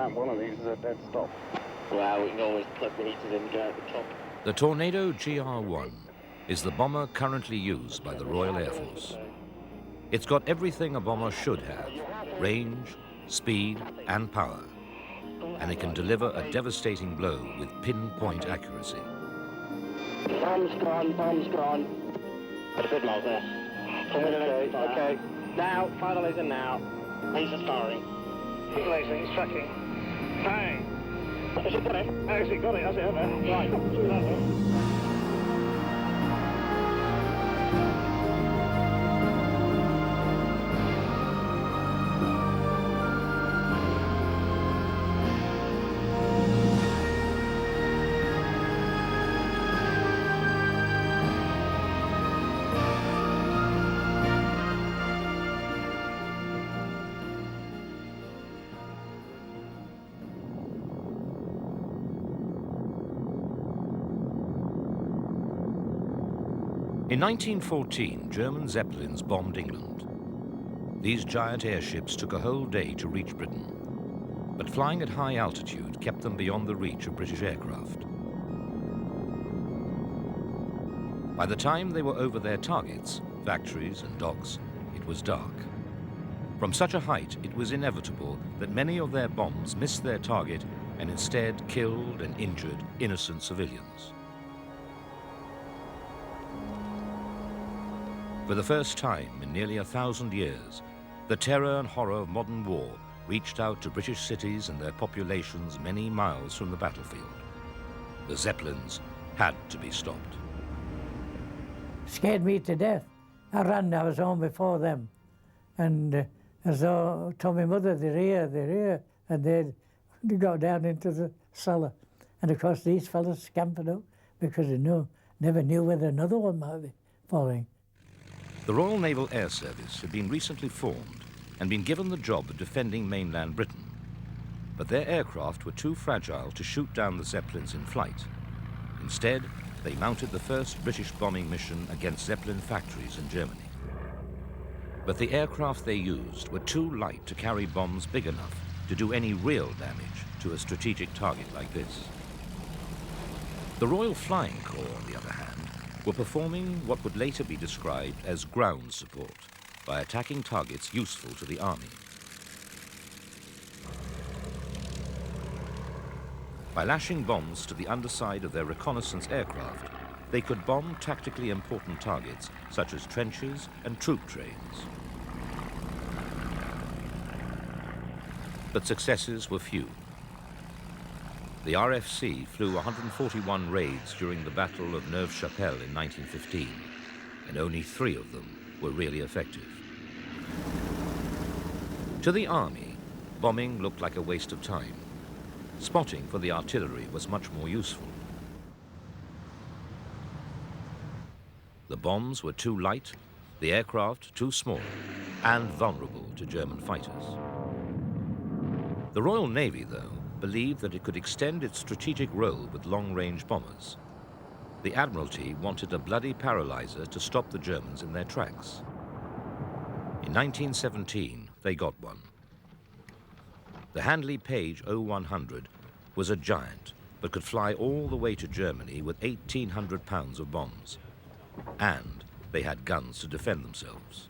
out one of these is a dead stop. Well, we can always plug the heaters in and go out the top. The Tornado GR-1 is the bomber currently used by the Royal Air Force. It's got everything a bomber should have: range, speed and power. And it can deliver a devastating blow with pinpoint accuracy. Bomb's gone. Got a good load there. Okay. Now, finalizer now. Laser firing. Lasing, it's tracking. Bang! Has it got it? Actually got it, has it ever? Right, through that one. In 1914, German Zeppelins bombed England. These giant airships took a whole day to reach Britain, but flying at high altitude kept them beyond the reach of British aircraft. By the time they were over their targets, factories and docks, it was dark. From such a height, it was inevitable that many of their bombs missed their target and instead killed and injured innocent civilians. For the first time in nearly 1,000 years, the terror and horror of modern war reached out to British cities and their populations many miles from the battlefield. The Zeppelins had to be stopped. Scared me to death. I was home before them. And as though I told my mother, they're here, and they'd go down into the cellar. And of course these fellas scampered out because they never knew whether another one might be following. The Royal Naval Air Service had been recently formed and been given the job of defending mainland Britain. But their aircraft were too fragile to shoot down the Zeppelins in flight. Instead, they mounted the first British bombing mission against Zeppelin factories in Germany. But the aircraft they used were too light to carry bombs big enough to do any real damage to a strategic target like this. The Royal Flying Corps, on the other hand, were performing what would later be described as ground support by attacking targets useful to the army. By lashing bombs to the underside of their reconnaissance aircraft, they could bomb tactically important targets such as trenches and troop trains. But successes were few. The RFC flew 141 raids during the Battle of Neuve-Chapelle in 1915, and only 3 of them were really effective. To the army, bombing looked like a waste of time. Spotting for the artillery was much more useful. The bombs were too light, the aircraft too small, and vulnerable to German fighters. The Royal Navy, though, believed that it could extend its strategic role with long-range bombers. The Admiralty wanted a bloody paralyzer to stop the Germans in their tracks. In 1917, they got one. The Handley Page 0100 was a giant, but could fly all the way to Germany with 1,800 pounds of bombs. And they had guns to defend themselves.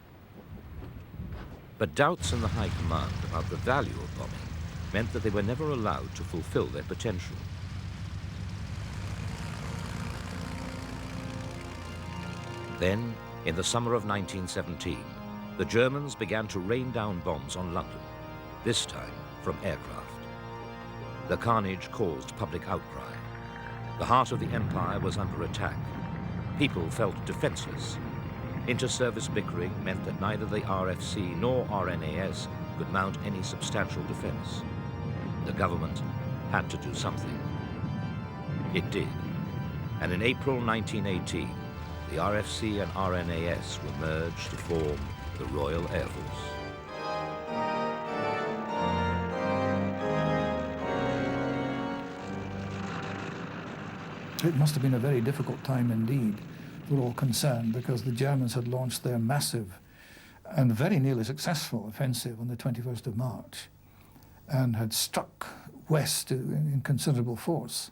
But doubts in the High Command about the value of bombing meant that they were never allowed to fulfill their potential. Then, in the summer of 1917, the Germans began to rain down bombs on London, this time from aircraft. The carnage caused public outcry. The heart of the empire was under attack. People felt defenseless. Inter-service bickering meant that neither the RFC nor RNAS could mount any substantial defense. The government had to do something. It did, and in April 1918, the RFC and RNAS were merged to form the Royal Air Force. It must have been a very difficult time indeed for all concerned, because the Germans had launched their massive and very nearly successful offensive on the 21st of March and had struck west in considerable force.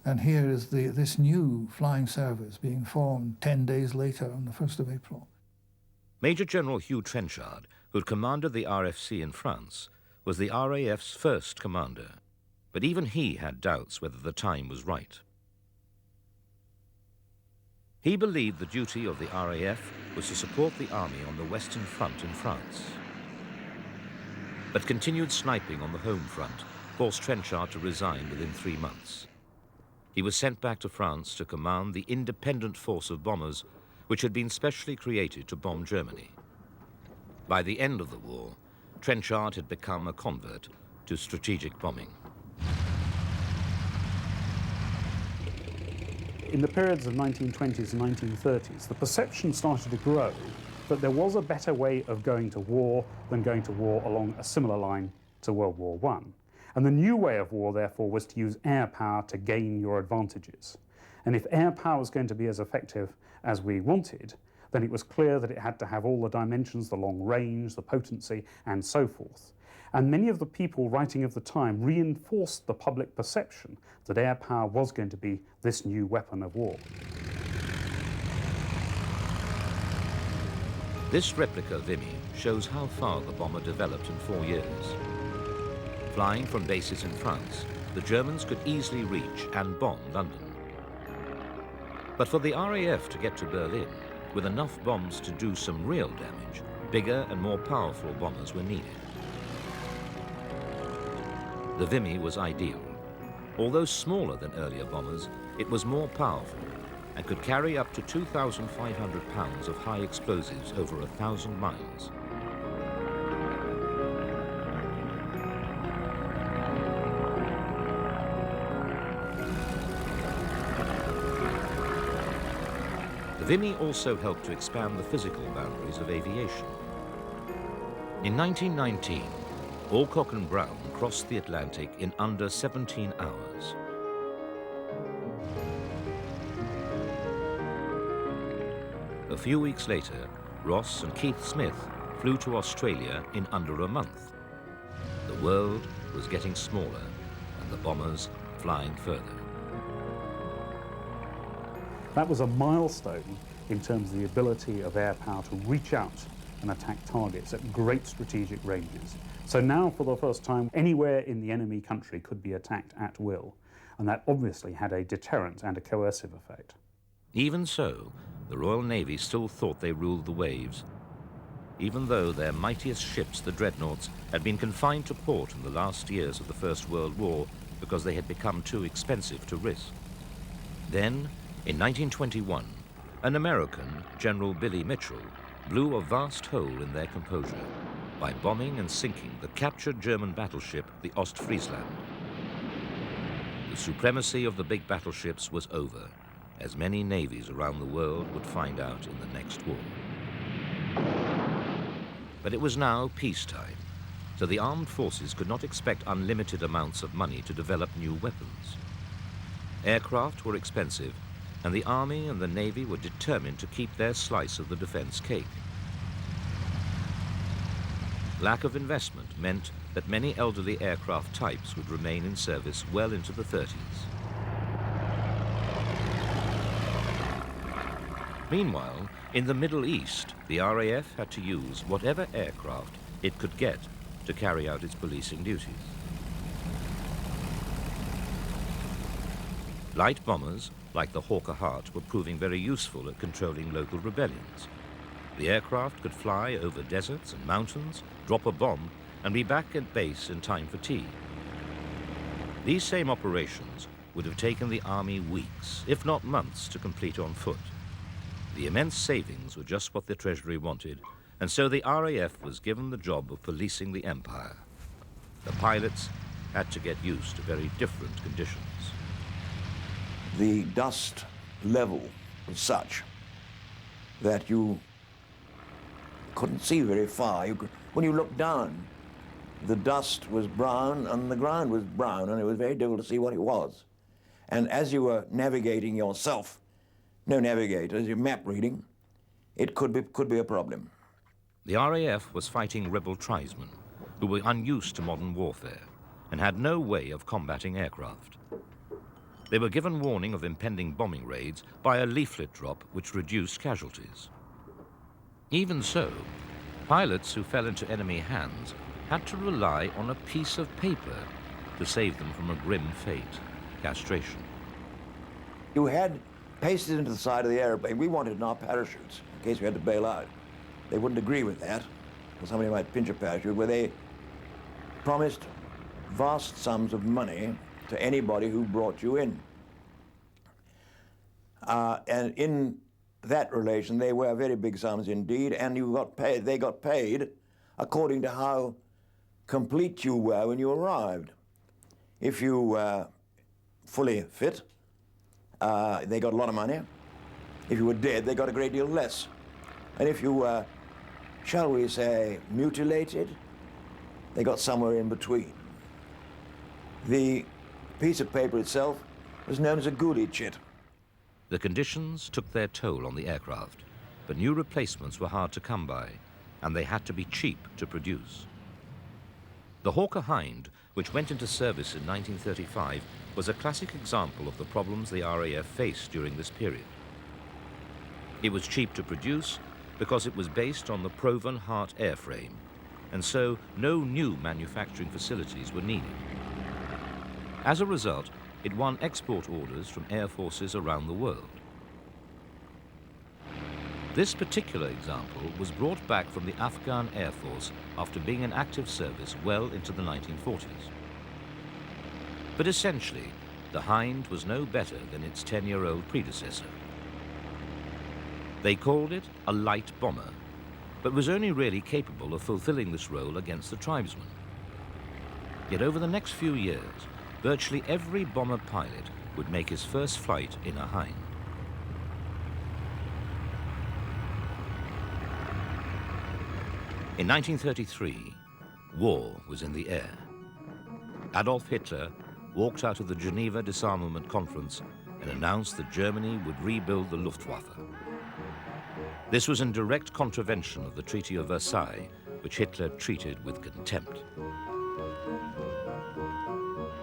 And here is this new flying service being formed 10 days later on the 1st of April. Major General Hugh Trenchard, who had commanded the RFC in France, was the RAF's first commander. But even he had doubts whether the time was right. He believed the duty of the RAF was to support the army on the Western Front in France. But continued sniping on the home front forced Trenchard to resign within 3 months. He was sent back to France to command the independent force of bombers which had been specially created to bomb Germany. By the end of the war, Trenchard had become a convert to strategic bombing. In the periods of 1920s and 1930s, the perception started to grow that there was a better way of going to war than going to war along a similar line to World War I. And the new way of war, therefore, was to use air power to gain your advantages. And if air power was going to be as effective as we wanted, then it was clear that it had to have all the dimensions, the long range, the potency, and so forth. And many of the people writing of the time reinforced the public perception that air power was going to be this new weapon of war. This replica Vimy shows how far the bomber developed in 4 years. Flying from bases in France, the Germans could easily reach and bomb London. But for the RAF to get to Berlin, with enough bombs to do some real damage, bigger and more powerful bombers were needed. The Vimy was ideal. Although smaller than earlier bombers, it was more powerful and could carry up to 2,500 pounds of high explosives over 1,000 miles. The Vimy also helped to expand the physical boundaries of aviation. In 1919, Alcock and Brown crossed the Atlantic in under 17 hours. A few weeks later, Ross and Keith Smith flew to Australia in under a month. The world was getting smaller and the bombers flying further. That was a milestone in terms of the ability of air power to reach out and attack targets at great strategic ranges. So now, for the first time, anywhere in the enemy country could be attacked at will, and that obviously had a deterrent and a coercive effect. Even so, the Royal Navy still thought they ruled the waves, even though their mightiest ships, the dreadnoughts, had been confined to port in the last years of the First World War because they had become too expensive to risk. Then, in 1921, an American, General Billy Mitchell, blew a vast hole in their composure by bombing and sinking the captured German battleship, the Ostfriesland. The supremacy of the big battleships was over, as many navies around the world would find out in the next war. But it was now peacetime, so the armed forces could not expect unlimited amounts of money to develop new weapons. Aircraft were expensive, and the Army and the Navy were determined to keep their slice of the defense cake. Lack of investment meant that many elderly aircraft types would remain in service well into the 30s. Meanwhile, in the Middle East, the RAF had to use whatever aircraft it could get to carry out its policing duties. Light bombers, like the Hawker Hart, were proving very useful at controlling local rebellions. The aircraft could fly over deserts and mountains, drop a bomb, and be back at base in time for tea. These same operations would have taken the Army weeks, if not months, to complete on foot. The immense savings were just what the Treasury wanted, and so the RAF was given the job of policing the empire. The pilots had to get used to very different conditions. The dust level was such that you couldn't see very far. When you looked down, the dust was brown and the ground was brown, and it was very difficult to see what it was. And as you were navigating yourself, no navigators, your map reading, it could be a problem. The RAF was fighting rebel tribesmen who were unused to modern warfare, and had no way of combating aircraft. They were given warning of impending bombing raids by a leaflet drop which reduced casualties. Even so, pilots who fell into enemy hands had to rely on a piece of paper to save them from a grim fate, castration. You had pasted into the side of the airplane, we wanted in our parachutes, in case we had to bail out. They wouldn't agree with that, or somebody might pinch a parachute, where they promised vast sums of money to anybody who brought you in. And in that relation, they were very big sums indeed, and you got paid, they got paid according to how complete you were when you arrived. If you were fully fit, they got a lot of money. If you were dead, they got a great deal less. And if you were, shall we say, mutilated, they got somewhere in between. The piece of paper itself was known as a goolie chit. The conditions took their toll on the aircraft, but new replacements were hard to come by, and they had to be cheap to produce. The Hawker Hind, which went into service in 1935, was a classic example of the problems the RAF faced during this period. It was cheap to produce because it was based on the Proven Hart airframe, and so no new manufacturing facilities were needed. As a result, it won export orders from air forces around the world. This particular example was brought back from the Afghan Air Force after being in active service well into the 1940s. But essentially, the Hind was no better than its 10-year-old predecessor. They called it a light bomber, but was only really capable of fulfilling this role against the tribesmen. Yet over the next few years, virtually every bomber pilot would make his first flight in a Hind. In 1933, war was in the air. Adolf Hitler walked out of the Geneva Disarmament Conference and announced that Germany would rebuild the Luftwaffe. This was in direct contravention of the Treaty of Versailles, which Hitler treated with contempt.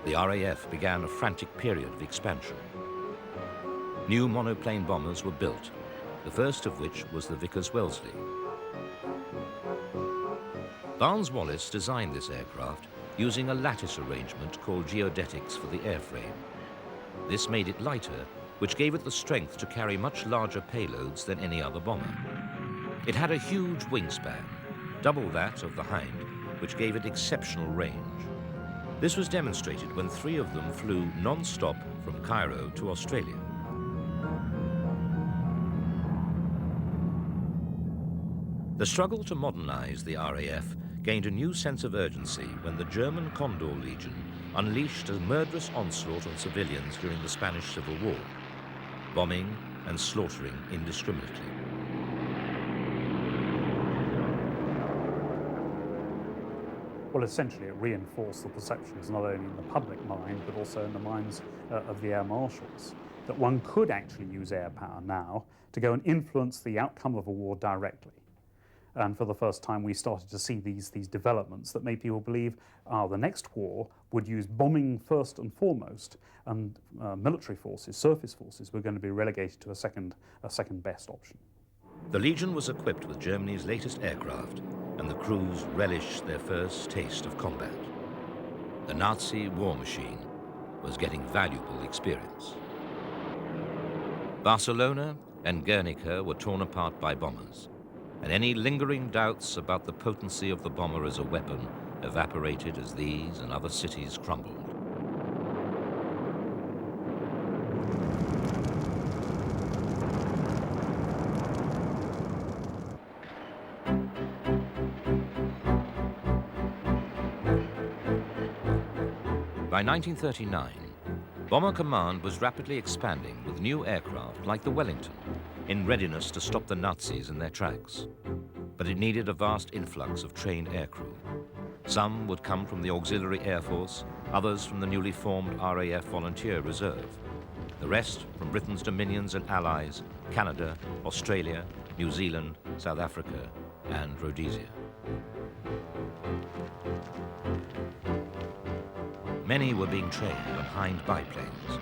The RAF began a frantic period of expansion. New monoplane bombers were built, the first of which was the Vickers-Wellesley. Barnes-Wallis designed this aircraft using a lattice arrangement called geodetics for the airframe. This made it lighter, which gave it the strength to carry much larger payloads than any other bomber. It had a huge wingspan, double that of the Hind, which gave it exceptional range. This was demonstrated when 3 of them flew non-stop from Cairo to Australia. The struggle to modernize the RAF gained a new sense of urgency when the German Condor Legion unleashed a murderous onslaught on civilians during the Spanish Civil War, bombing and slaughtering indiscriminately. Well, essentially it reinforced the perceptions not only in the public mind but also in the minds of the air marshals that one could actually use air power now to go and influence the outcome of a war directly. And for the first time we started to see these developments that made people believe the next war would use bombing first and foremost, and military forces, surface forces, were going to be relegated to a second best option. The Legion was equipped with Germany's latest aircraft, and the crews relished their first taste of combat. The Nazi war machine was getting valuable experience. Barcelona and Guernica were torn apart by bombers, and any lingering doubts about the potency of the bomber as a weapon evaporated as these and other cities crumbled. By 1939, Bomber Command was rapidly expanding with new aircraft like the Wellington, in readiness to stop the Nazis in their tracks. But it needed a vast influx of trained aircrew. Some would come from the Auxiliary Air Force, others from the newly formed RAF Volunteer Reserve. The rest from Britain's dominions and allies, Canada, Australia, New Zealand, South Africa, and Rhodesia. Many were being trained on Hind biplanes.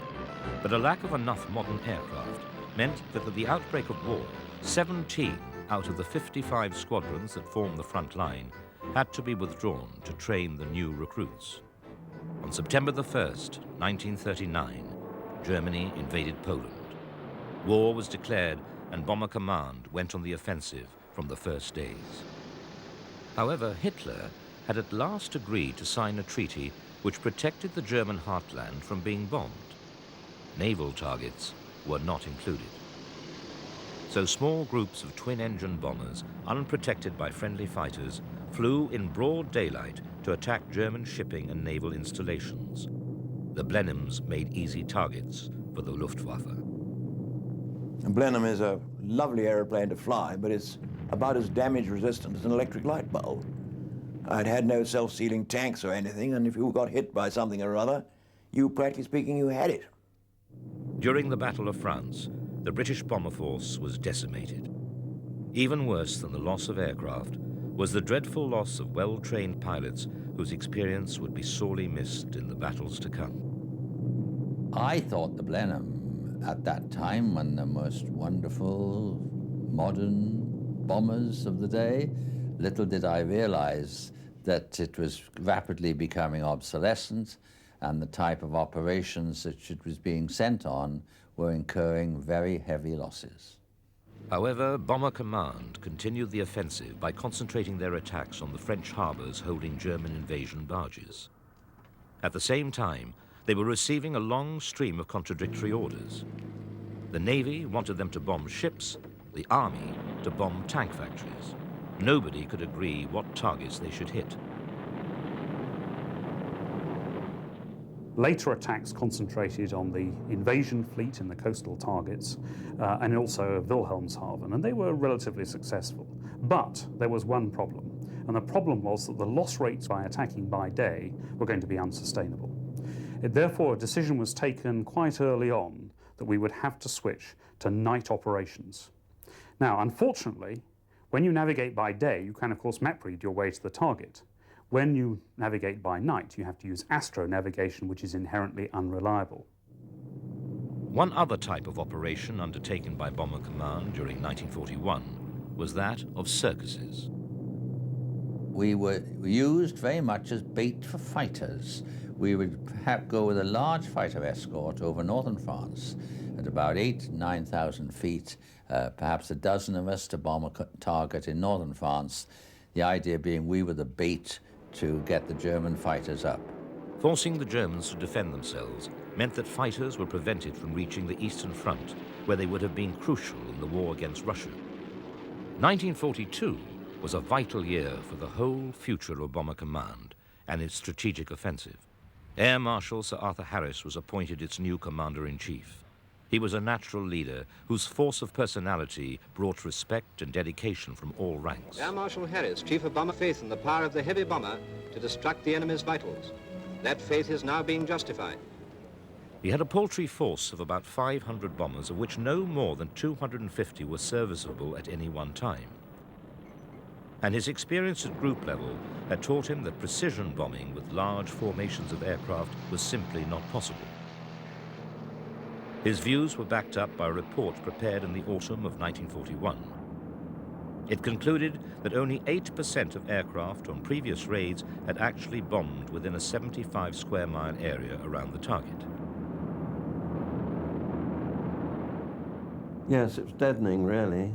But a lack of enough modern aircraft meant that at the outbreak of war, 17 out of the 55 squadrons that formed the front line had to be withdrawn to train the new recruits. On September the 1st, 1939, Germany invaded Poland. War was declared and Bomber Command went on the offensive from the first days. However, Hitler had at last agreed to sign a treaty which protected the German heartland from being bombed. Naval targets were not included. So small groups of twin-engine bombers, unprotected by friendly fighters, flew in broad daylight to attack German shipping and naval installations. The Blenheims made easy targets for the Luftwaffe. A Blenheim is a lovely aeroplane to fly, but it's about as damage-resistant as an electric light bulb. It had no self-sealing tanks or anything, and if you got hit by something or other, practically speaking, you had it. During the Battle of France, the British bomber force was decimated. Even worse than the loss of aircraft was the dreadful loss of well-trained pilots whose experience would be sorely missed in the battles to come. I thought the Blenheim at that time, one of the most wonderful modern bombers of the day, little did I realize that it was rapidly becoming obsolescent, and the type of operations that it was being sent on were incurring very heavy losses. However, Bomber Command continued the offensive by concentrating their attacks on the French harbors holding German invasion barges. At the same time, they were receiving a long stream of contradictory orders. The Navy wanted them to bomb ships, the Army to bomb tank factories. Nobody could agree what targets they should hit. Later attacks concentrated on the invasion fleet in the coastal targets and also Wilhelmshaven, and they were relatively successful. But there was one problem, and the problem was that the loss rates by attacking by day were going to be unsustainable. Therefore, a decision was taken quite early on that we would have to switch to night operations. Now, unfortunately, when you navigate by day, you can, of course, map read your way to the target. When you navigate by night, you have to use astro navigation, which is inherently unreliable. One other type of operation undertaken by Bomber Command during 1941 was that of circuses. We were used very much as bait for fighters. We would perhaps go with a large fighter escort over northern France at about 8,000 to 9,000 feet, perhaps a dozen of us to bomb a target in northern France, the idea being we were the bait to get the German fighters up. Forcing the Germans to defend themselves meant that fighters were prevented from reaching the Eastern Front, where they would have been crucial in the war against Russia. 1942 was a vital year for the whole future of Bomber Command and its strategic offensive. Air Marshal Sir Arthur Harris was appointed its new commander-in-chief. He was a natural leader whose force of personality brought respect and dedication from all ranks. Air Marshal Harris, Chief of Bomber, faith in the power of the heavy bomber to destruct the enemy's vitals. That faith is now being justified. He had a paltry force of about 500 bombers, of which no more than 250 were serviceable at any one time. And his experience at group level had taught him that precision bombing with large formations of aircraft was simply not possible. His views were backed up by a report prepared in the autumn of 1941. It concluded that only 8% of aircraft on previous raids had actually bombed within a 75 square mile area around the target. Yes, it was deadening, really.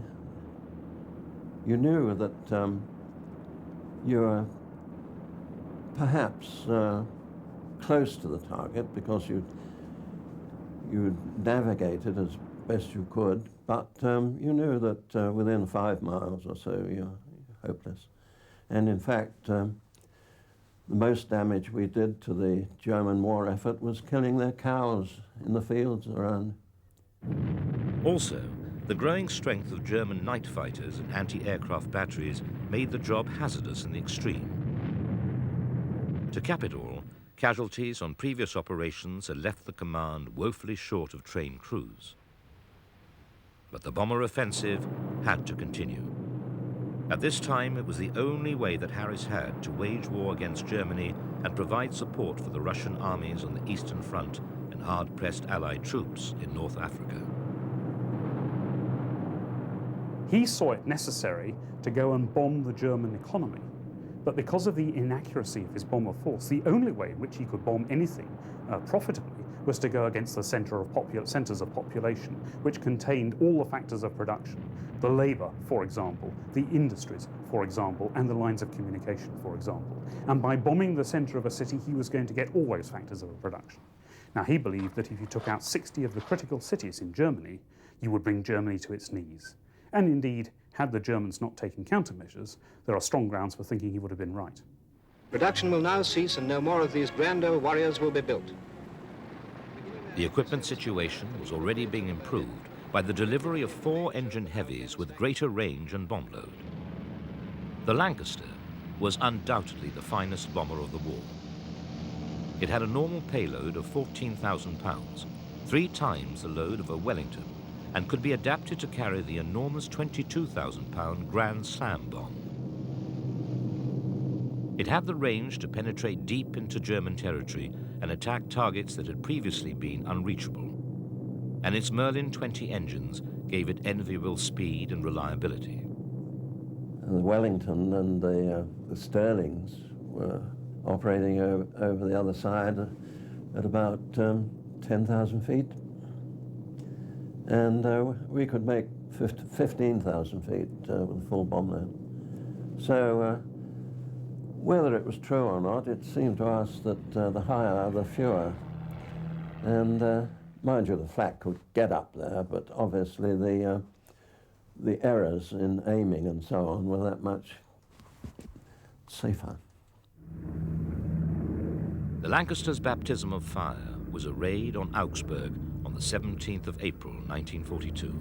You knew that you were perhaps close to the target because you navigated as best you could, but you knew that within 5 miles or so you're hopeless. And in fact, the most damage we did to the German war effort was killing their cows in the fields around. Also, the growing strength of German night fighters and anti-aircraft batteries made the job hazardous in the extreme. To cap it all, casualties on previous operations had left the command woefully short of trained crews. But the bomber offensive had to continue. At this time, it was the only way that Harris had to wage war against Germany and provide support for the Russian armies on the Eastern Front and hard-pressed Allied troops in North Africa. He saw it necessary to go and bomb the German economy. But because of the inaccuracy of his bomber force, the only way in which he could bomb anything profitably was to go against the centers of population, which contained all the factors of production, the labor, for example, the industries, for example, and the lines of communication, for example. And by bombing the center of a city, he was going to get all those factors of production. Now, he believed that if you took out 60 of the critical cities in Germany, you would bring Germany to its knees. And indeed, had the Germans not taken countermeasures, there are strong grounds for thinking he would have been right. Production will now cease and no more of these grand old warriors will be built. The equipment situation was already being improved by the delivery of 4 engine heavies with greater range and bomb load. The Lancaster was undoubtedly the finest bomber of the war. It had a normal payload of 14,000 pounds, 3 times the load of a Wellington, and could be adapted to carry the enormous 22,000-pound Grand Slam bomb. It had the range to penetrate deep into German territory and attack targets that had previously been unreachable. And its Merlin 20 engines gave it enviable speed and reliability. The Wellington and the Stirlings were operating over the other side at about 10,000 feet. And we could make 15,000 feet with a full bomb load. So whether it was true or not, it seemed to us that the higher, the fewer. And mind you, the flak could get up there, but obviously the errors in aiming and so on were that much safer. The Lancaster's baptism of fire was a raid on Augsburg on the 17th of April, 1942.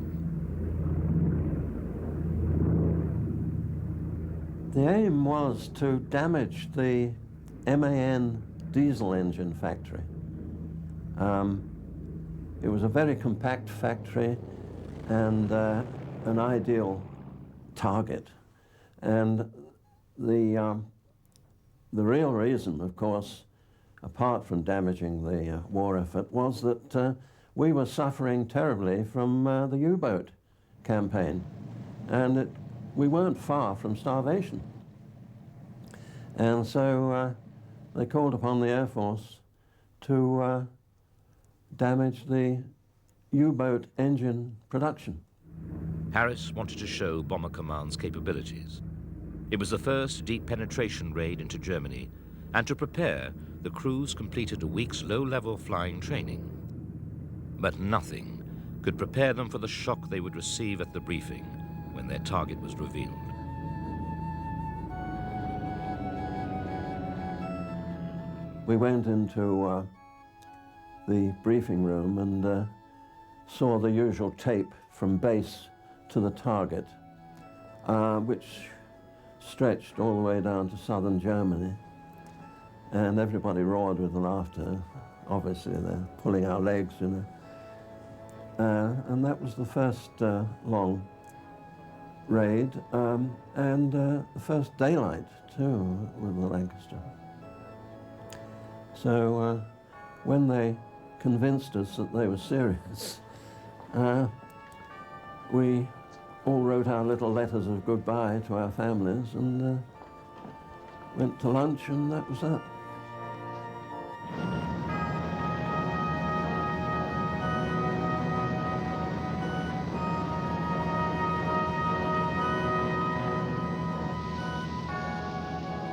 The aim was to damage the MAN diesel engine factory. It was a very compact factory and an ideal target. And the real reason, of course, apart from damaging the war effort, was that we were suffering terribly from the U-boat campaign. And we weren't far from starvation. And so they called upon the Air Force to damage the U-boat engine production. Harris wanted to show Bomber Command's capabilities. It was the first deep penetration raid into Germany, and to prepare, the crews completed a week's low-level flying training. But nothing could prepare them for the shock they would receive at the briefing when their target was revealed. We went into the briefing room and saw the usual tape from base to the target, which stretched all the way down to southern Germany. And everybody roared with laughter. Obviously, they're pulling our legs, you know. And that was the first long raid, and the first daylight, too, with the Lancaster. So when they convinced us that they were serious, we all wrote our little letters of goodbye to our families and went to lunch, and that was that.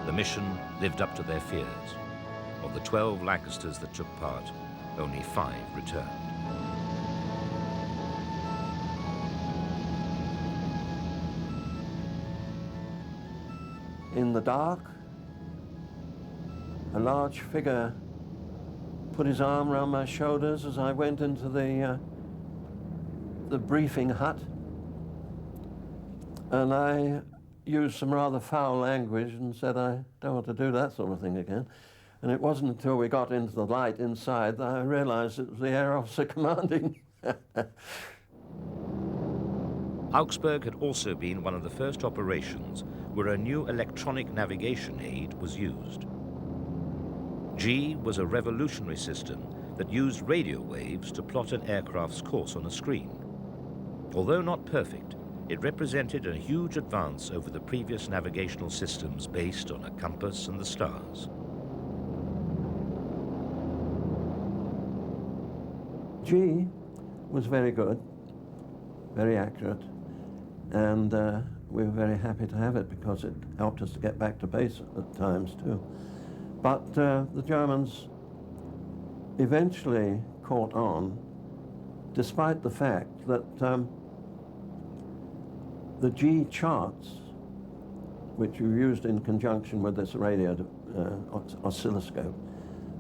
The mission lived up to their fears. Of the 12 Lancasters that took part, only 5 returned. In the dark, a large figure put his arm around my shoulders as I went into the briefing hut, and I used some rather foul language and said, I don't want to do that sort of thing again. And it wasn't until we got into the light inside that I realized it was the air officer commanding. Augsburg had also been one of the first operations where a new electronic navigation aid was used. G was a revolutionary system that used radio waves to plot an aircraft's course on a screen. Although not perfect, it represented a huge advance over the previous navigational systems based on a compass and the stars. G was very good, very accurate, and we were very happy to have it because it helped us to get back to base at times too. But the Germans eventually caught on, despite the fact that the G charts, which you used in conjunction with this radio oscilloscope,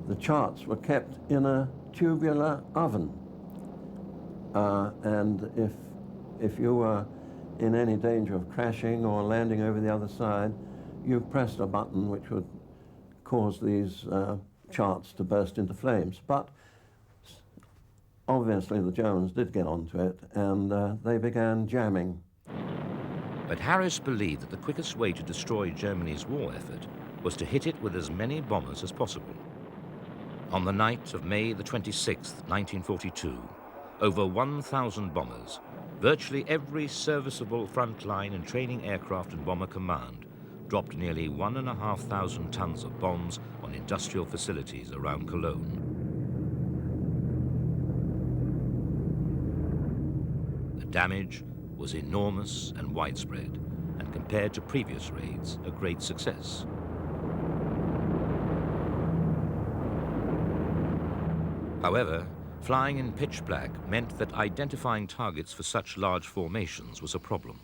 the charts were kept in a tubular oven. And if you were in any danger of crashing or landing over the other side, you pressed a button which would cause these charts to burst into flames. But obviously the Germans did get onto it, and they began jamming. But Harris believed that the quickest way to destroy Germany's war effort was to hit it with as many bombers as possible. On the night of May the 26th, 1942, over 1,000 bombers, virtually every serviceable frontline and training aircraft and bomber command, dropped nearly 1,500 tons of bombs on industrial facilities around Cologne. The damage was enormous and widespread, and compared to previous raids, a great success. However, flying in pitch black meant that identifying targets for such large formations was a problem.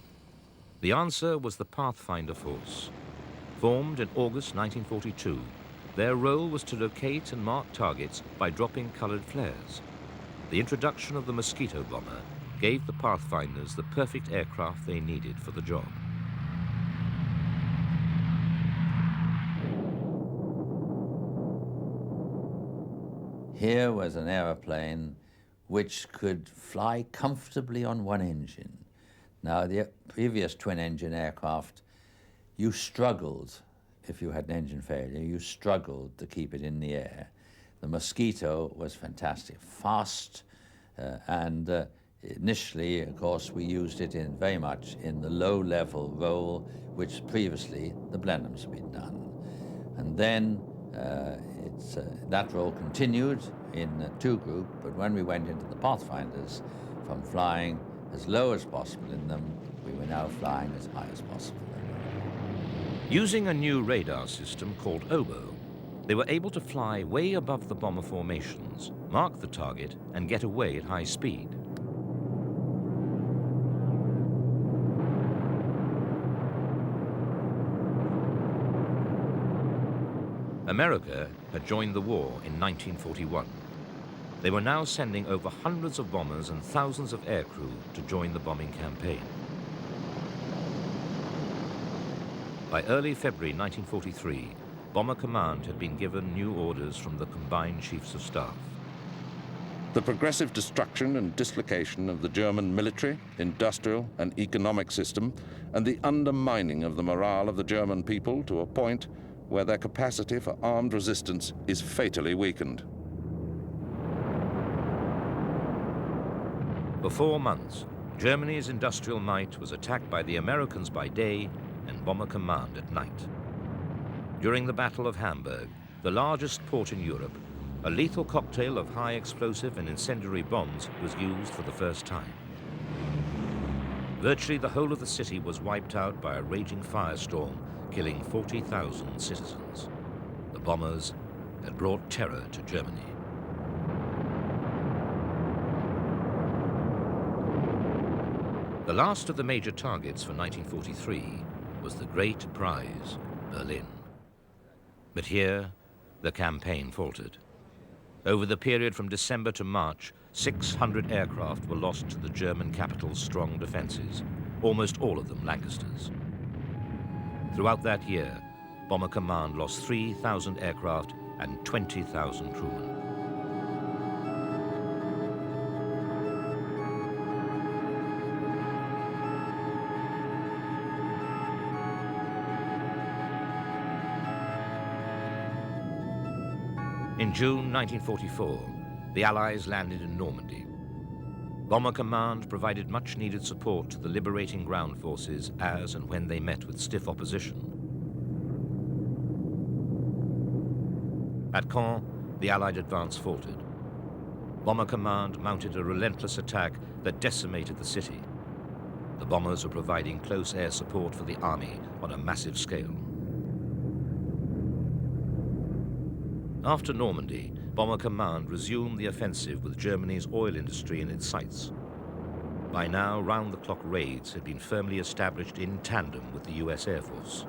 The answer was the Pathfinder Force. Formed in August 1942, their role was to locate and mark targets by dropping colored flares. The introduction of the Mosquito bomber gave the Pathfinders the perfect aircraft they needed for the job. Here was an aeroplane which could fly comfortably on one engine. Now, the previous twin-engine aircraft, you struggled, if you had an engine failure, you struggled to keep it in the air. The Mosquito was fantastic, fast, and initially, of course, we used it very much in the low-level role, which previously the Blenheims had been done. And then that role continued in two group, but when we went into the Pathfinders, from flying as low as possible in them, we were now flying as high as possible. Using a new radar system called Oboe, they were able to fly way above the bomber formations, mark the target, and get away at high speed. America had joined the war in 1941. They were now sending over hundreds of bombers and thousands of aircrew to join the bombing campaign. By early February 1943, Bomber Command had been given new orders from the combined chiefs of staff. The progressive destruction and dislocation of the German military, industrial, and economic system, and the undermining of the morale of the German people to a point where their capacity for armed resistance is fatally weakened. For 4 months, Germany's industrial might was attacked by the Americans by day and Bomber Command at night. During the Battle of Hamburg, the largest port in Europe, a lethal cocktail of high explosive and incendiary bombs was used for the first time. Virtually the whole of the city was wiped out by a raging firestorm, killing 40,000 citizens. The bombers had brought terror to Germany. The last of the major targets for 1943 was the great prize, Berlin. But here, the campaign faltered. Over the period from December to March, 600 aircraft were lost to the German capital's strong defenses, almost all of them Lancasters. Throughout that year, Bomber Command lost 3,000 aircraft and 20,000 crewmen. In June 1944, the Allies landed in Normandy. Bomber Command provided much-needed support to the liberating ground forces as and when they met with stiff opposition. At Caen, the Allied advance faltered. Bomber Command mounted a relentless attack that decimated the city. The bombers were providing close air support for the army on a massive scale. After Normandy, Bomber Command resumed the offensive with Germany's oil industry in its sights. By now, round-the-clock raids had been firmly established in tandem with the US Air Force.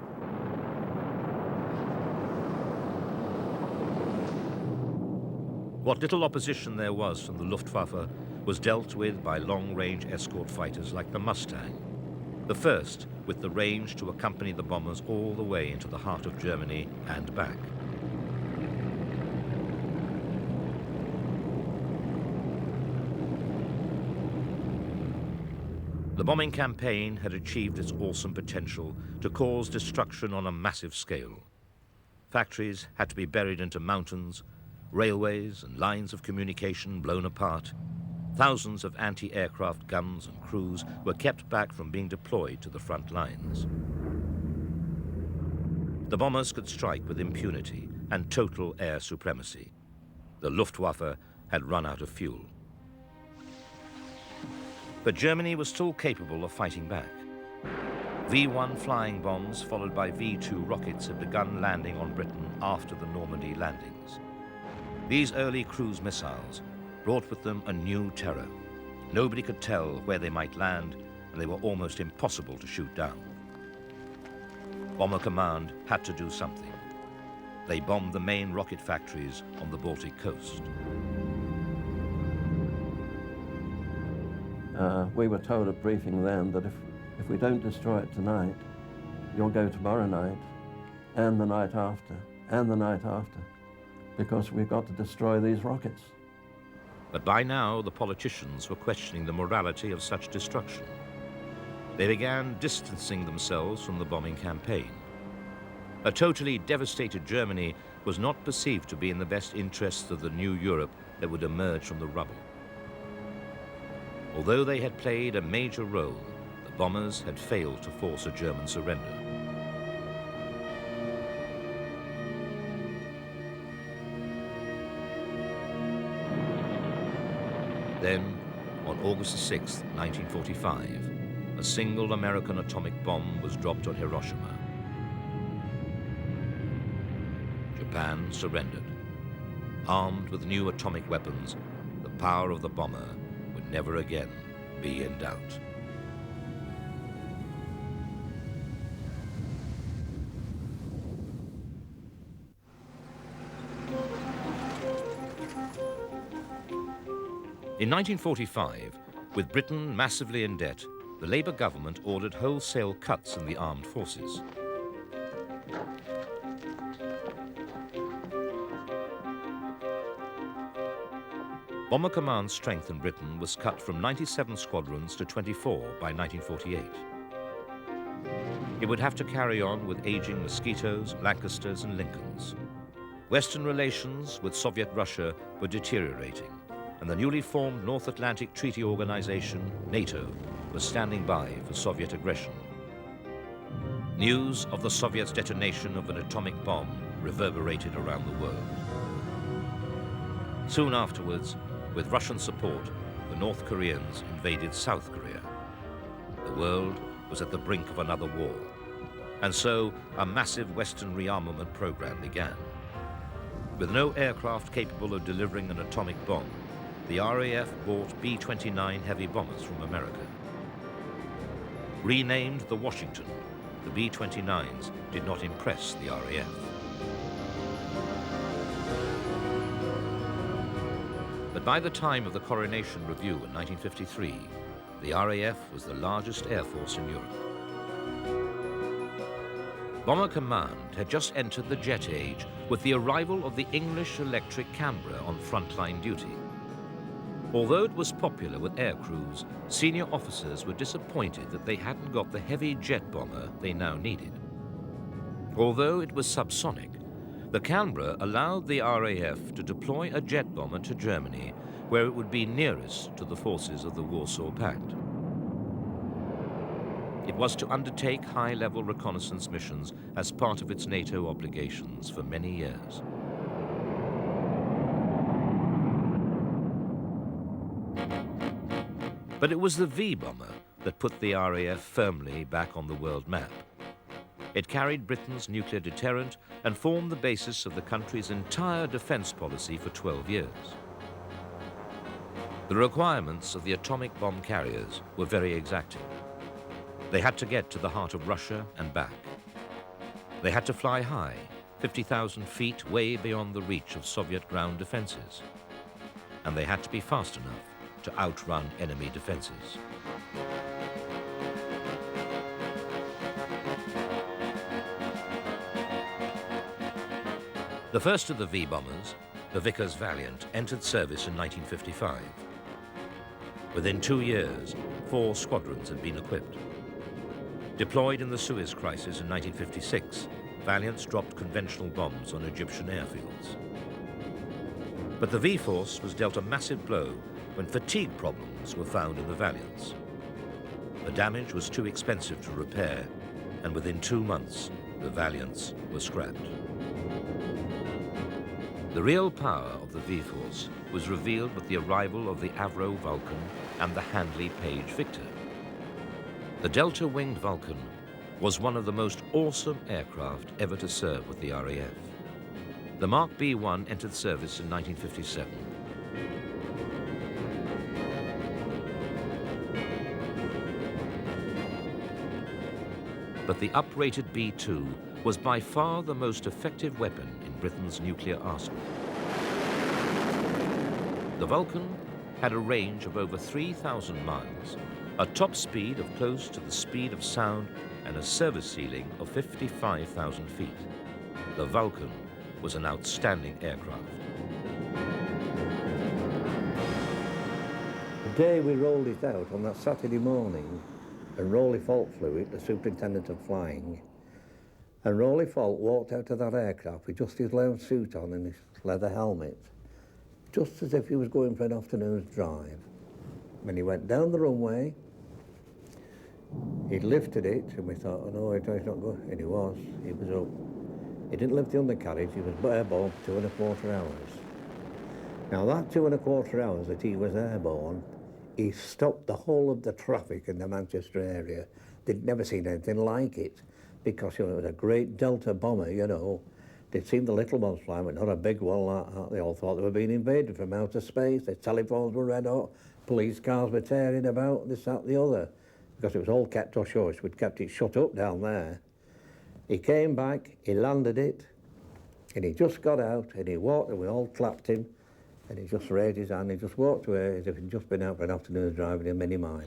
What little opposition there was from the Luftwaffe was dealt with by long-range escort fighters like the Mustang, the first with the range to accompany the bombers all the way into the heart of Germany and back. The bombing campaign had achieved its awesome potential to cause destruction on a massive scale. Factories had to be buried into mountains, railways and lines of communication blown apart. Thousands of anti-aircraft guns and crews were kept back from being deployed to the front lines. The bombers could strike with impunity and total air supremacy. The Luftwaffe had run out of fuel. But Germany was still capable of fighting back. V-1 flying bombs followed by V-2 rockets had begun landing on Britain after the Normandy landings. These early cruise missiles brought with them a new terror. Nobody could tell where they might land, and they were almost impossible to shoot down. Bomber Command had to do something. They bombed the main rocket factories on the Baltic coast. We were told at briefing then that if we don't destroy it tonight, you'll go tomorrow night, and the night after, and the night after, because we've got to destroy these rockets. But by now, the politicians were questioning the morality of such destruction. They began distancing themselves from the bombing campaign. A totally devastated Germany was not perceived to be in the best interests of the new Europe that would emerge from the rubble. Although they had played a major role, the bombers had failed to force a German surrender. Then, on August 6, 1945, a single American atomic bomb was dropped on Hiroshima. Japan surrendered. Armed with new atomic weapons, the power of the bomber would never again be in doubt. In 1945, with Britain massively in debt, the Labour government ordered wholesale cuts in the armed forces. Bomber Command's strength in Britain was cut from 97 squadrons to 24 by 1948. It would have to carry on with aging Mosquitoes, Lancasters and Lincolns. Western relations with Soviet Russia were deteriorating, and the newly formed North Atlantic Treaty Organization, NATO, was standing by for Soviet aggression. News of the Soviets' detonation of an atomic bomb reverberated around the world. Soon afterwards, with Russian support, the North Koreans invaded South Korea. The world was at the brink of another war, and so a massive Western rearmament program began. With no aircraft capable of delivering an atomic bomb, the RAF bought B-29 heavy bombers from America. Renamed the Washington, the B-29s did not impress the RAF. But by the time of the Coronation Review in 1953, the RAF was the largest air force in Europe. Bomber Command had just entered the jet age with the arrival of the English electric Canberra on frontline duty. Although it was popular with air crews, senior officers were disappointed that they hadn't got the heavy jet bomber they now needed. Although it was subsonic, The Canberra allowed the RAF to deploy a jet bomber to Germany, where it would be nearest to the forces of the Warsaw Pact. It was to undertake high-level reconnaissance missions as part of its NATO obligations for many years. But it was the V-bomber that put the RAF firmly back on the world map. It carried Britain's nuclear deterrent and formed the basis of the country's entire defense policy for 12 years. The requirements of the atomic bomb carriers were very exacting. They had to get to the heart of Russia and back. They had to fly high, 50,000 feet way beyond the reach of Soviet ground defenses. And they had to be fast enough to outrun enemy defenses. The first of the V-bombers, the Vickers Valiant, entered service in 1955. Within 2 years, 4 squadrons had been equipped. Deployed in the Suez Crisis in 1956, Valiants dropped conventional bombs on Egyptian airfields. But the V-Force was dealt a massive blow when fatigue problems were found in the Valiants. The damage was too expensive to repair, and within 2 months, the Valiants were scrapped. The real power of the V-Force was revealed with the arrival of the Avro Vulcan and the Handley Page Victor. The delta-winged Vulcan was one of the most awesome aircraft ever to serve with the RAF. The Mark B-1 entered service in 1957. But the uprated B-2 was by far the most effective weapon in Britain's nuclear arsenal. The Vulcan had a range of over 3,000 miles, a top speed of close to the speed of sound, and a service ceiling of 55,000 feet. The Vulcan was an outstanding aircraft. The day we rolled it out on that Saturday morning, and Rowley Fault flew it, the superintendent of flying, and Rowley Fault walked out of that aircraft with just his lounge suit on and his leather helmet, just as if he was going for an afternoon's drive. When he went down the runway, he lifted it, and we thought, oh no, he's not good. And he was up. He didn't lift the undercarriage, he was airborne for 2.25 hours. Now that 2.25 hours that he was airborne, he stopped the whole of the traffic in the Manchester area. They'd never seen anything like it, because, you know, it was a great Delta bomber, you know. They'd seen the little ones flying, but not a big one like that. They all thought they were being invaded from outer space. Their telephones were red hot, police cars were tearing about, this, that, the other, because it was all kept hush-hush. We'd kept it shut up down there. He came back, he landed it, and he just got out, and he walked, and we all clapped him, and he just raised his hand, he just walked away as if he'd just been out for an afternoon's drive in a Mini Minor.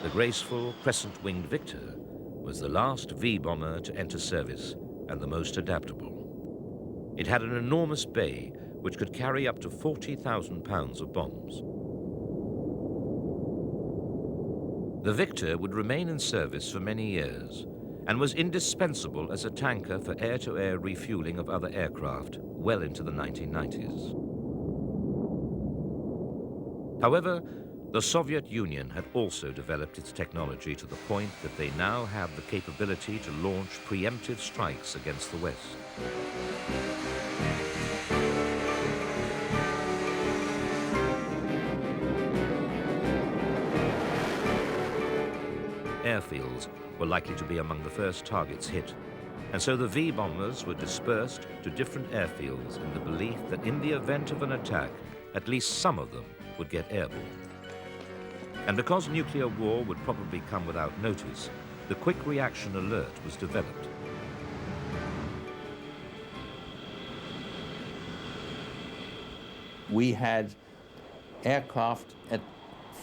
The graceful crescent-winged Victor was the last V-bomber to enter service and the most adaptable. It had an enormous bay which could carry up to 40,000 pounds of bombs. The Victor would remain in service for many years and was indispensable as a tanker for air-to-air refueling of other aircraft well into the 1990s. However, the Soviet Union had also developed its technology to the point that they now have the capability to launch preemptive strikes against the West. Airfields were likely to be among the first targets hit, and so the V-bombers were dispersed to different airfields in the belief that in the event of an attack, at least some of them would get airborne. And because nuclear war would probably come without notice, the quick reaction alert was developed. We had aircraft at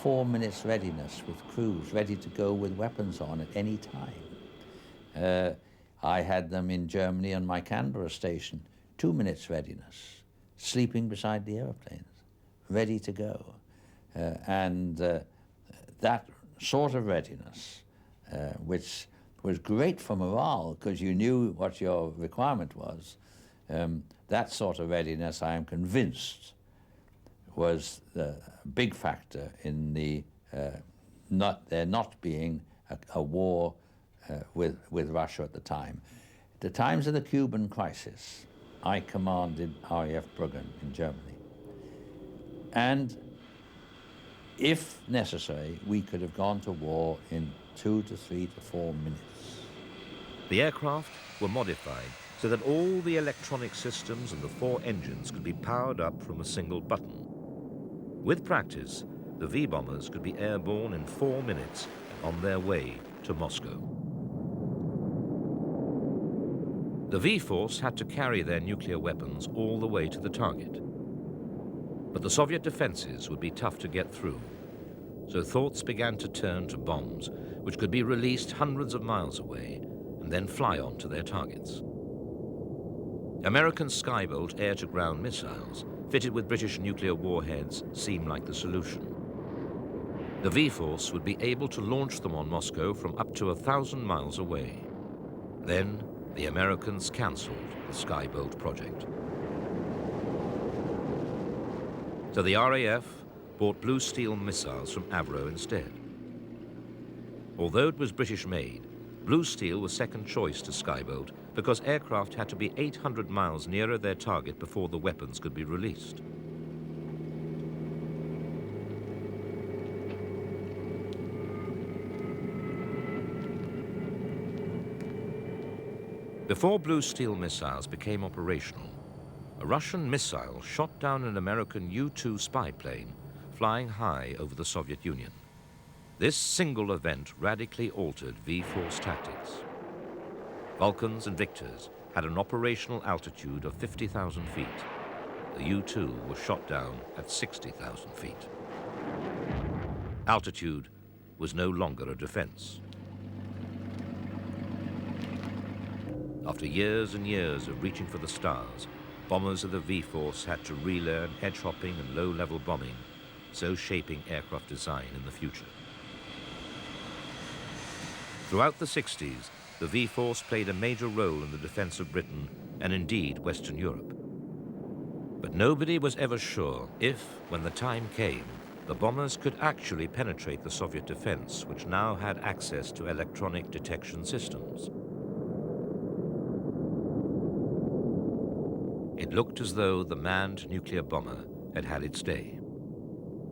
4 minutes readiness with crews ready to go with weapons on at any time. I had them in Germany on my Canberra station, 2 minutes readiness, sleeping beside the airplanes, ready to go. And that sort of readiness, which was great for morale because you knew what your requirement was. That sort of readiness, I am convinced, was a big factor in the there not being a war with Russia at the time. At the times of the Cuban crisis, I commanded RAF Bruggen in Germany. And if necessary, we could have gone to war in 2 to 3 to 4 minutes. The aircraft were modified so that all the electronic systems and the 4 engines could be powered up from a single button. With practice, the V-bombers could be airborne in 4 minutes on their way to Moscow. The V-force had to carry their nuclear weapons all the way to the target. But the Soviet defenses would be tough to get through, so thoughts began to turn to bombs which could be released hundreds of miles away and then fly on to their targets. American Skybolt air-to-ground missiles fitted with British nuclear warheads seemed like the solution. The V-force would be able to launch them on Moscow from up to 1,000 miles away. Then the Americans cancelled the Skybolt project. So the RAF bought Blue Steel missiles from Avro instead. Although it was British-made, Blue Steel was second choice to Skybolt because aircraft had to be 800 miles nearer their target before the weapons could be released. Before Blue Steel missiles became operational, a Russian missile shot down an American U-2 spy plane flying high over the Soviet Union. This single event radically altered V-force tactics. Vulcans and Victors had an operational altitude of 50,000 feet. The U-2 was shot down at 60,000 feet. Altitude was no longer a defense. After years and years of reaching for the stars, bombers of the V-force had to relearn hedge-hopping and low-level bombing, so shaping aircraft design in the future. Throughout the 60s, the V-force played a major role in the defense of Britain and indeed Western Europe. But nobody was ever sure if, when the time came, the bombers could actually penetrate the Soviet defense, which now had access to electronic detection systems. It looked as though the manned nuclear bomber had had its day.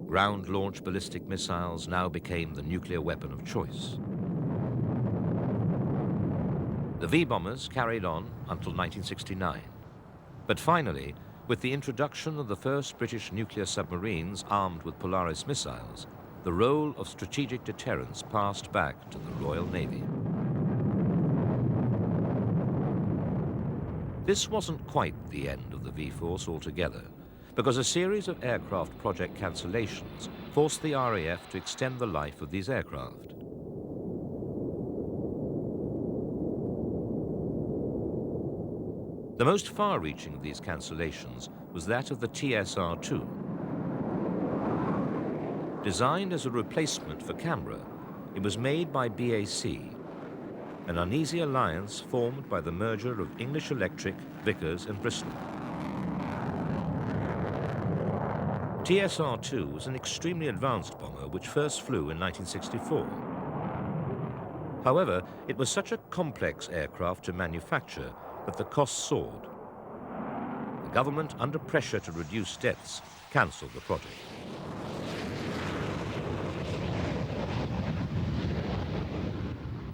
Ground-launched ballistic missiles now became the nuclear weapon of choice. The V-bombers carried on until 1969. But finally, with the introduction of the first British nuclear submarines armed with Polaris missiles, the role of strategic deterrence passed back to the Royal Navy. This wasn't quite the end of the V-force altogether, because a series of aircraft project cancellations forced the RAF to extend the life of these aircraft. The most far-reaching of these cancellations was that of the TSR-2. Designed as a replacement for Canberra, it was made by BAC, an uneasy alliance formed by the merger of English Electric, Vickers and Bristol. TSR-2 was an extremely advanced bomber which first flew in 1964. However, it was such a complex aircraft to manufacture that the costs soared. The government, under pressure to reduce deaths, cancelled the project.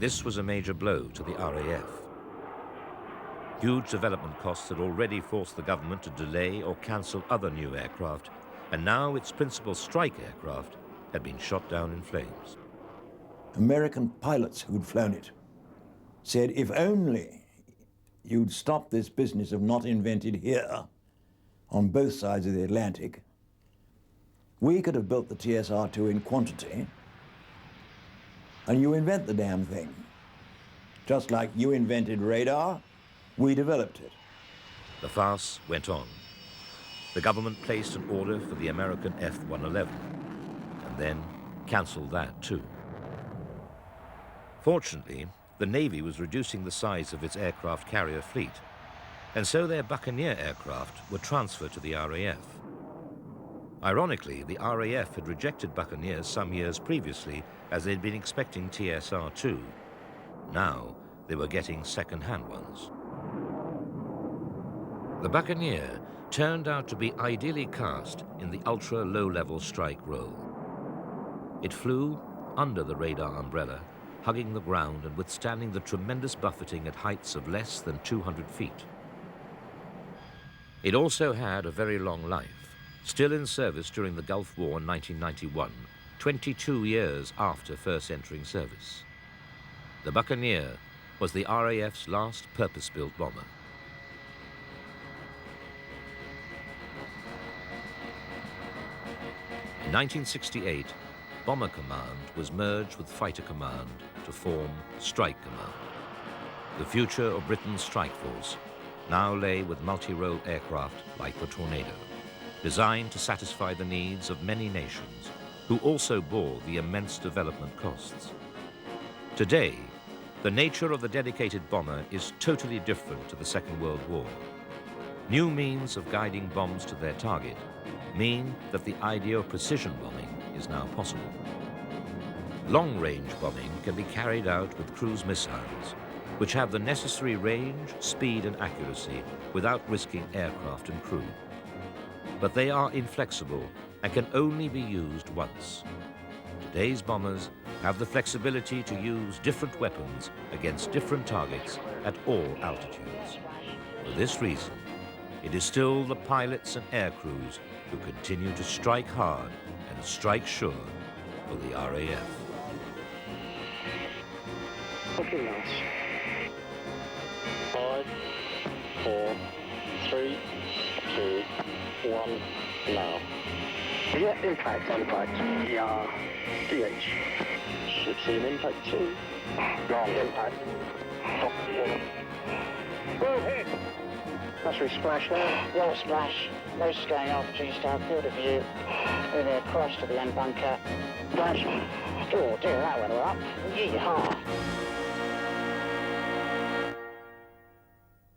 This was a major blow to the RAF. Huge development costs had already forced the government to delay or cancel other new aircraft, and now its principal strike aircraft had been shot down in flames. American pilots who'd flown it said, if only you'd stop this business of not invented here on both sides of the Atlantic, we could have built the TSR-2 in quantity, and you invent the damn thing. Just like you invented radar, we developed it. The farce went on. The government placed an order for the American F-111, and then cancelled that too. Fortunately, the Navy was reducing the size of its aircraft carrier fleet, and so their Buccaneer aircraft were transferred to the RAF. Ironically, the RAF had rejected Buccaneers some years previously as they'd been expecting TSR-2. Now, they were getting second-hand ones. The Buccaneer turned out to be ideally cast in the ultra-low-level strike role. It flew under the radar umbrella, hugging the ground and withstanding the tremendous buffeting at heights of less than 200 feet. It also had a very long life, still in service during the Gulf War in 1991, 22 years after first entering service. The Buccaneer was the RAF's last purpose-built bomber. In 1968, Bomber Command was merged with Fighter Command to form Strike Command. The future of Britain's strike force now lay with multi-role aircraft like the Tornado, designed to satisfy the needs of many nations who also bore the immense development costs. Today, the nature of the dedicated bomber is totally different to the Second World War. New means of guiding bombs to their target mean that the idea of precision bombing is now possible. Long-range bombing can be carried out with cruise missiles, which have the necessary range, speed, and accuracy without risking aircraft and crew. But they are inflexible and can only be used once. Today's bombers have the flexibility to use different weapons against different targets at all altitudes. For this reason, it is still the pilots and air crews who continue to strike hard and strike sure for the RAF. Okay, nice. 5, 4, 3, 2, 1, now. Yeah, impact. Yeah. DH. 16 impact 2. Wrong impact. Well hit. That's we splash now. Well splash. No scaling off, G-star, field of view. Moving across to the end bunker. Flash. Oh dear, that went all up. Yeehaw.